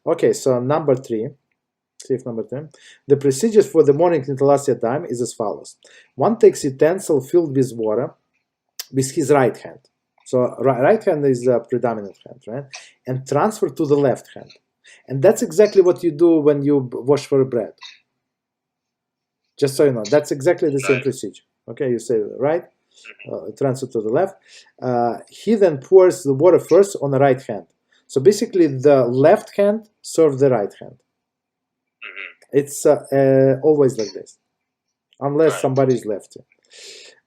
Okay, so number 3. Number 3. The procedures for the morning Netilas Yadayim is as follows. One takes utensil filled with water with his right hand. So right hand is a predominant hand, right? And transfer to the left hand. And that's exactly what you do when you wash for bread. Just so you know, that's exactly the same procedure. Okay, you say right, transfer to the left. He then pours the water first on the right hand. So basically, the left hand serves the right hand. It's always like this, unless somebody is lefty.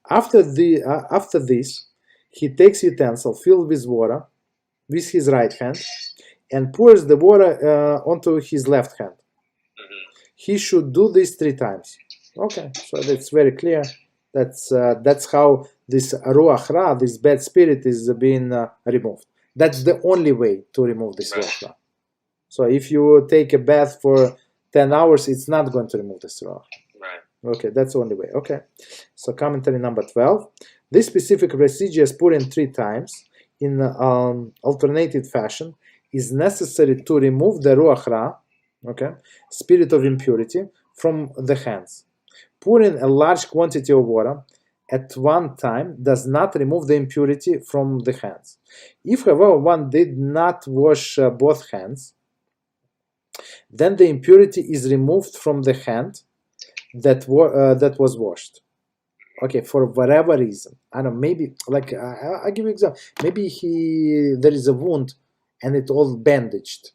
After this, he takes utensil filled with water with his right hand and pours the water onto his left hand. He should do this 3 times. Okay, so that's very clear. That's how this ruach ra, this bad spirit, is being removed. That's the only way to remove this ruach ra. So if you take a bath for 10 hours, it's not going to remove this ruach. Okay, that's the only way. Okay, so commentary number 12. This specific procedure is put in 3 times in alternated fashion is necessary to remove the ruach ra, okay, spirit of impurity, from the hands. Pouring a large quantity of water at one time does not remove the impurity from the hands. If, however, one did not wash both hands, then the impurity is removed from the hand that was washed. Okay, for whatever reason, I don't know, maybe like I give you an example. Maybe there is a wound and it's all bandaged,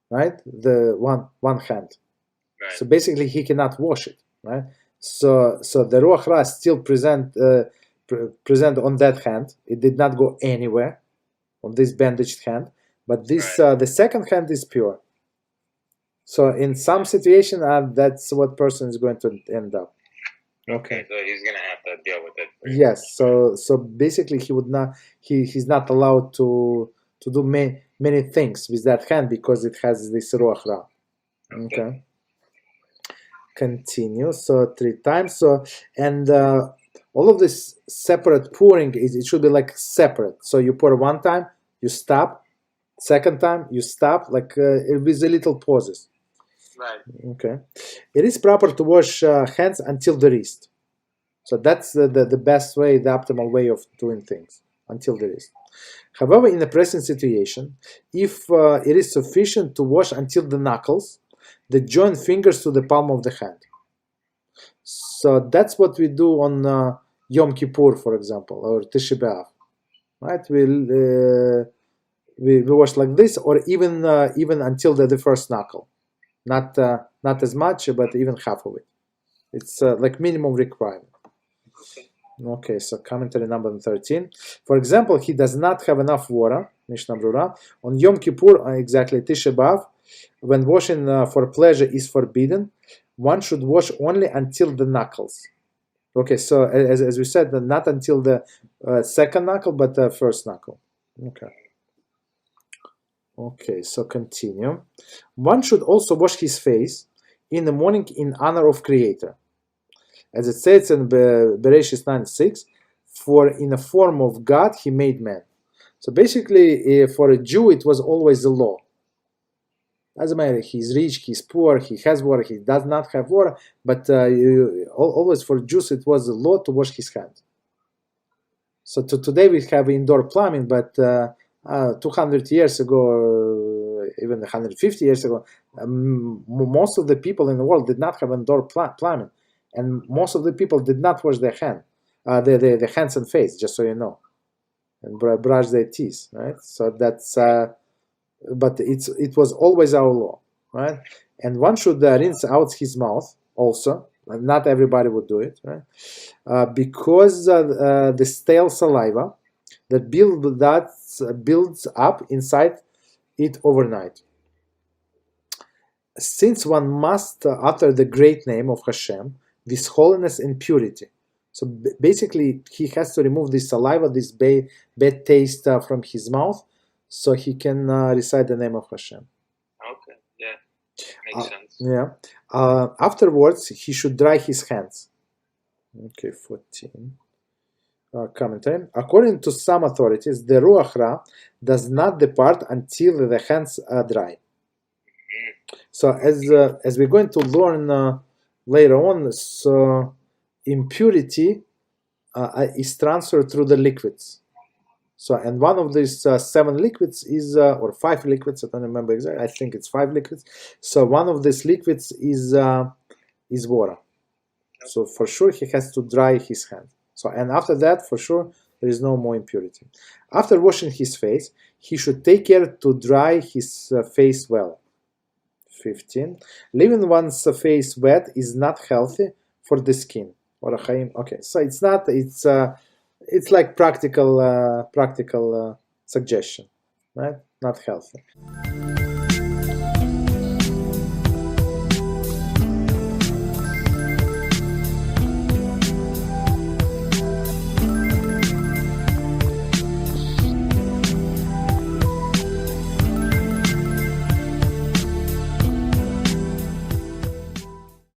right? The one hand. Right. So basically, he cannot wash it, right? So the ruach ra still present on that hand. It did not go anywhere on this bandaged hand, but this the second hand is pure. So in some situation, that's what person is going to end up. Okay, so he's gonna have to deal with it. Yes. So basically, he would not. He's not allowed to do many things with that hand because it has this ruach ra. Okay. Continue. So 3 times. So and all of this separate pouring it should be like separate. So you pour 1 time, you stop. Second time, you stop, like with a little pauses. Right. Okay. It is proper to wash hands until the wrist. So that's the best way, the optimal way of doing things, until the wrist. However, in the present situation, if it is sufficient to wash until the knuckles, the joint fingers to the palm of the hand. So that's what we do on Yom Kippur, for example, or Teshuvah. Right? We wash like this, or even until the first knuckle. Not as much, but even half of it. It's like minimum requirement. Okay, so commentary number 13. For example, he does not have enough water, Mishnah Brura, on Yom Kippur, exactly Tisha B'Av, when washing for pleasure is forbidden, one should wash only until the knuckles. Okay, so as we said, not until the second knuckle, but the first knuckle. Okay. Okay, so continue. One should also wash his face in the morning in honor of Creator. As it says in Bereshit 9:6, for in the form of God he made man. So basically, for a Jew, it was always the law. Doesn't matter, he's rich, he's poor, he has water, he does not have water, but always for Jews, it was the law to wash his hands. So today we have indoor plumbing, but 200 years ago, even 150 years ago, most of the people in the world did not have indoor plumbing, and most of the people did not wash their hands and face, just so you know, and brush their teeth, right? So that's, but it was always our law, right? And one should rinse out his mouth also. Not everybody would do it, right? Because the stale saliva that builds up inside it overnight. Since one must utter the great name of HaShem with holiness and purity. So basically, he has to remove this saliva, this bad taste from his mouth, so he can recite the name of HaShem. Okay, yeah, makes sense. Yeah. Afterwards, he should dry his hands. Okay, 14. Commentary. According to some authorities, the ruach ra does not depart until the hands are dry. So as we're going to learn later on, so impurity is transferred through the liquids. So, and one of these 7 liquids is, or 5 liquids, I don't remember exactly, I think it's 5 liquids. So one of these liquids is water. So for sure he has to dry his hand. So, and after that, for sure, there is no more impurity. After washing his face, he should take care to dry his face well. 15. Leaving one's face wet is not healthy for the skin. Or okay, so it's not, it's like practical suggestion, right? Not healthy.